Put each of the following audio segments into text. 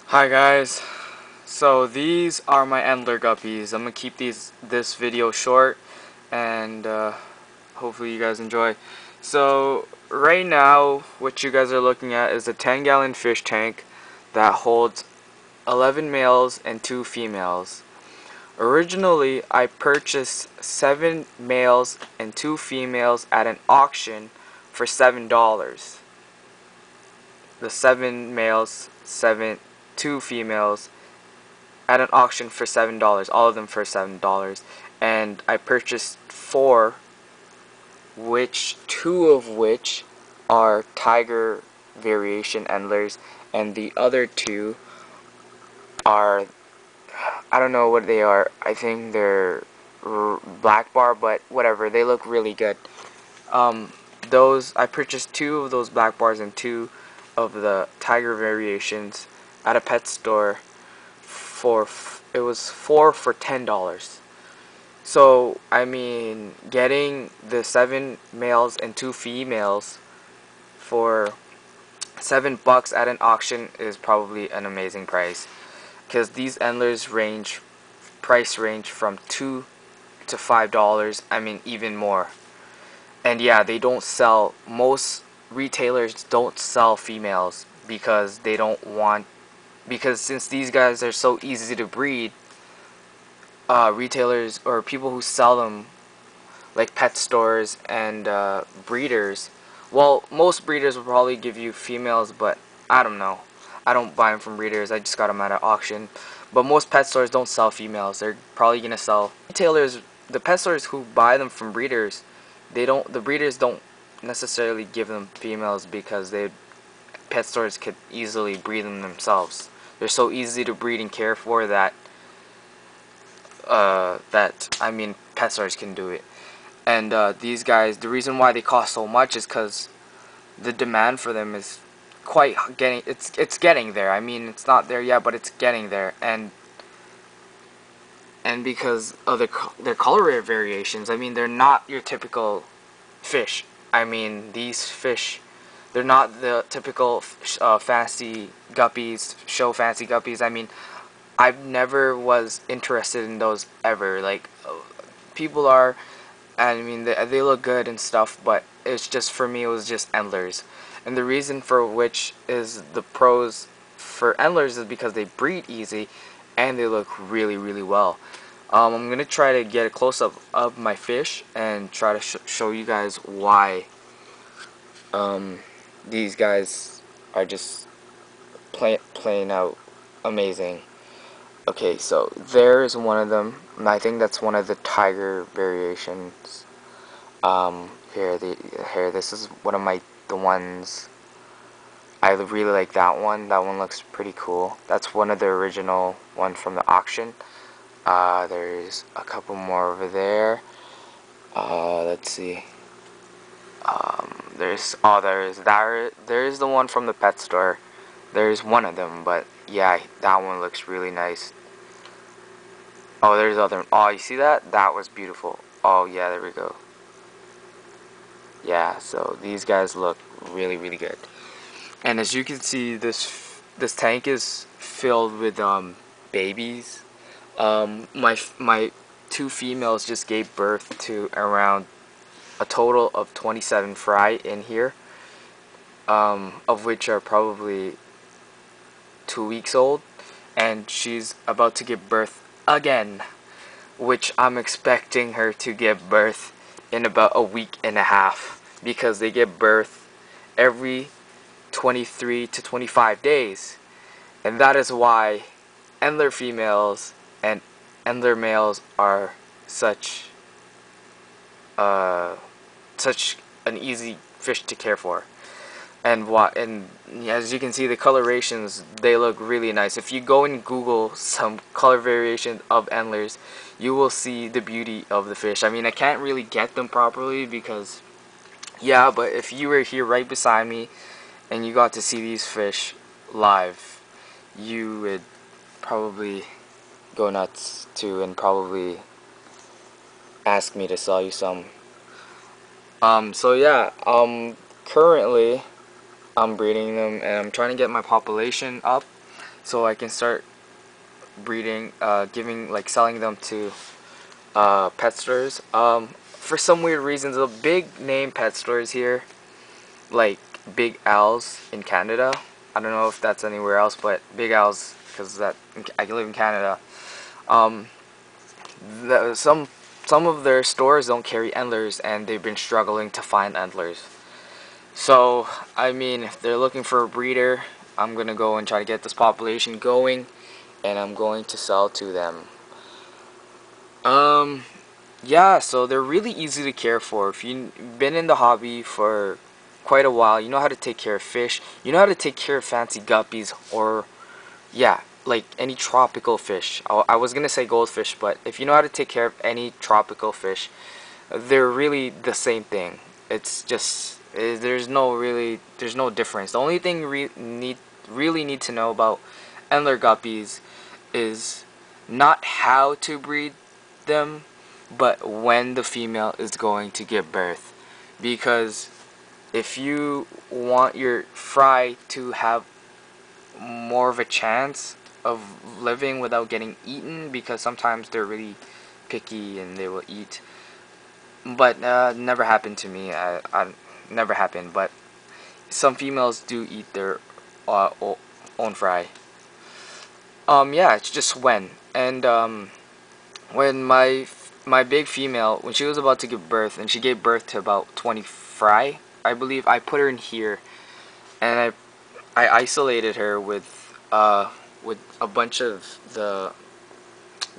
Hi guys, so these are my Endler Guppies. I'm gonna keep this video short and hopefully you guys enjoy. So right now what you guys are looking at is a 10-gallon fish tank that holds 11 males and 2 females. Originally I purchased 7 males and 2 females at an auction for $7. The 7 males, 2 females at an auction for $7, all of them for $7, and I purchased 4, which 2 of which are tiger variation endlers, and the other 2 are, I don't know what they are. I think they're black bar, but whatever, they look really good. Those I purchased 2 of those black bars and 2 of the tiger variations at a pet store for it was 4 for $10. So I mean, getting the 7 males and 2 females for $7 at an auction is probably an amazing price, because these endlers price range from $2 to $5. I mean, even more. And yeah, they don't sell, most retailers don't sell females because they don't want, because since these guys are so easy to breed, retailers or people who sell them, like pet stores and breeders, well, most breeders will probably give you females, but I don't know. I don't buy them from breeders. I just got them at an auction. But most pet stores don't sell females. They're probably gonna sell retailers. The pet stores who buy them from breeders, the breeders don't necessarily give them females because pet stores could easily breed them themselves. They're so easy to breed and care for that I mean, pet stores can do it. And these guys, the reason why they cost so much is because the demand for them is it's getting there. I mean, it's not there yet, but it's getting there. And because of their color variations, I mean, they're not your typical fish. I mean, these fish, they're not the typical fancy guppies, show fancy guppies. I mean, I've never was interested in those ever. Like, people are, I mean, they look good and stuff, but it's just, for me, it was just endlers. And the reason for which is the pros for endlers is because they breed easy and they look really, really well. I'm going to try to get a close-up of my fish and try to show you guys why these guys are just playing out amazing. Okay, so there's one of them, and I think that's one of the tiger variations. Here, this is one of the ones. I really like that one. That one looks pretty cool. That's one of the original one from the auction. There's a couple more over there. Let's see. There's the one from the pet store. There's one of them, but yeah, that one looks really nice. Oh, there's other. Oh, you see that? That was beautiful. Oh yeah, there we go. Yeah, so these guys look really, really good. And as you can see, this tank is filled with babies. My 2 females just gave birth to around a total of 27 fry in here, of which are probably 2 weeks old, and she's about to give birth again, which I'm expecting her to give birth in about a week and a half, because they give birth every 23 to 25 days. And that is why Endler females and Endler males are such an easy fish to care for. And as you can see, the colorations, they look really nice. If you go and Google some color variation of endlers, you will see the beauty of the fish. I mean, I can't really get them properly because, yeah, but if you were here right beside me and you got to see these fish live, you would probably go nuts too and probably ask me to sell you some. So yeah, currently I'm breeding them and I'm trying to get my population up, so I can start breeding, selling them to pet stores. For some weird reasons, the big name pet stores here, like Big Al's in Canada. I don't know if that's anywhere else, but Big Al's, because I live in Canada. Um, some of their stores don't carry Endlers, and they've been struggling to find Endlers. So, I mean, if they're looking for a breeder, I'm gonna go and try to get this population going, and I'm going to sell to them. Yeah, so they're really easy to care for. If you've been in the hobby for quite a while, you know how to take care of fish, you know how to take care of fancy guppies, or yeah, like any tropical fish. I was gonna say goldfish, but if you know how to take care of any tropical fish, they're really the same thing. It's just there's no difference. The only thing you really need to know about Endler guppies is not how to breed them, but when the female is going to give birth. Because if you want your fry to have more of a chance of living without getting eaten, because sometimes they're really picky and they will eat, but never happened to me. I never happened, but some females do eat their own fry. Yeah, it's just when. And when my big female, when she was about to give birth, and she gave birth to about 20 fry, I believe, I put her in here, and I isolated her with a bunch of the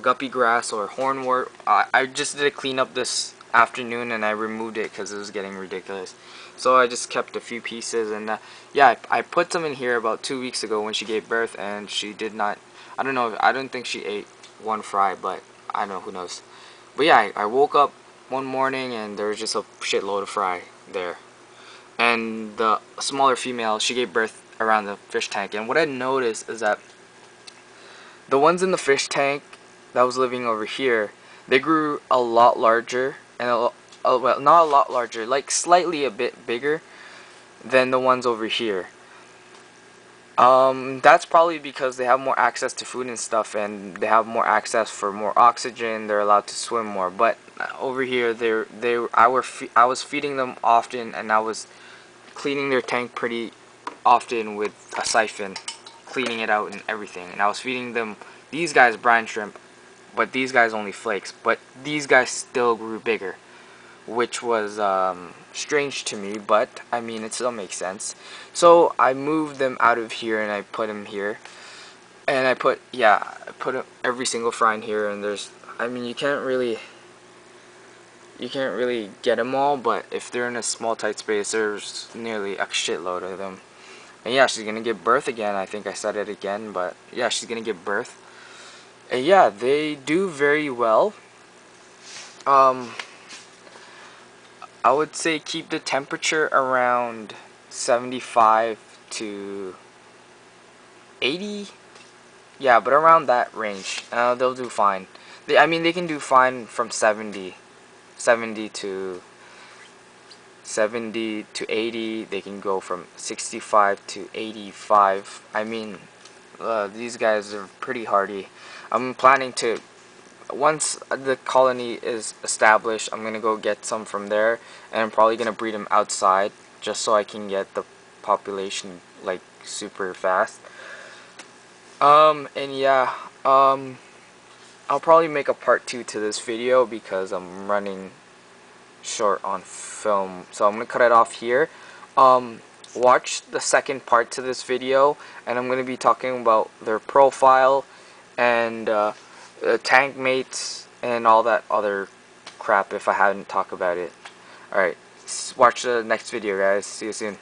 guppy grass or hornwort. I just did a cleanup this afternoon, and I removed it because it was getting ridiculous. So I just kept a few pieces, and yeah, I put some in here about 2 weeks ago when she gave birth, and she did not. I don't know. I don't think she ate one fry, but I don't know. Who knows? But yeah, I woke up one morning and there was just a shitload of fry there. And the smaller female, she gave birth around the fish tank. And what I noticed is that the ones in the fish tank that was living over here, they grew a lot larger, and well, not a lot larger, like slightly a bit bigger than the ones over here. That's probably because they have more access to food and stuff, and they have more access for more oxygen. They're allowed to swim more. But over here, I was feeding them often, and I was cleaning their tank pretty often with a siphon, cleaning it out and everything. And I was feeding them these guys brine shrimp, but these guys only flakes. But these guys still grew bigger, which was strange to me, but I mean, it still makes sense. So I moved them out of here and I put them here, and I put every single fry in here. And there's, I mean, you can't really get them all, but if they're in a small tight space, there's nearly a shitload of them. And yeah, she's gonna give birth again. I think I said it again, but yeah, she's gonna give birth. And yeah, they do very well. I would say keep the temperature around 75 to 80. Yeah, but around that range. They'll do fine. I mean, they can do fine from 70 to 80. They can go from 65 to 85. I mean, these guys are pretty hardy. I'm planning to, once the colony is established, I'm gonna go get some from there, and I'm probably gonna breed them outside just so I can get the population like super fast. And yeah, I'll probably make a part 2 to this video because I'm running short on film, so I'm gonna cut it off here. Watch the second part to this video, and I'm gonna be talking about their profile and tank mates and all that other crap if I hadn't talked about it. Alright, watch the next video, guys. See you soon.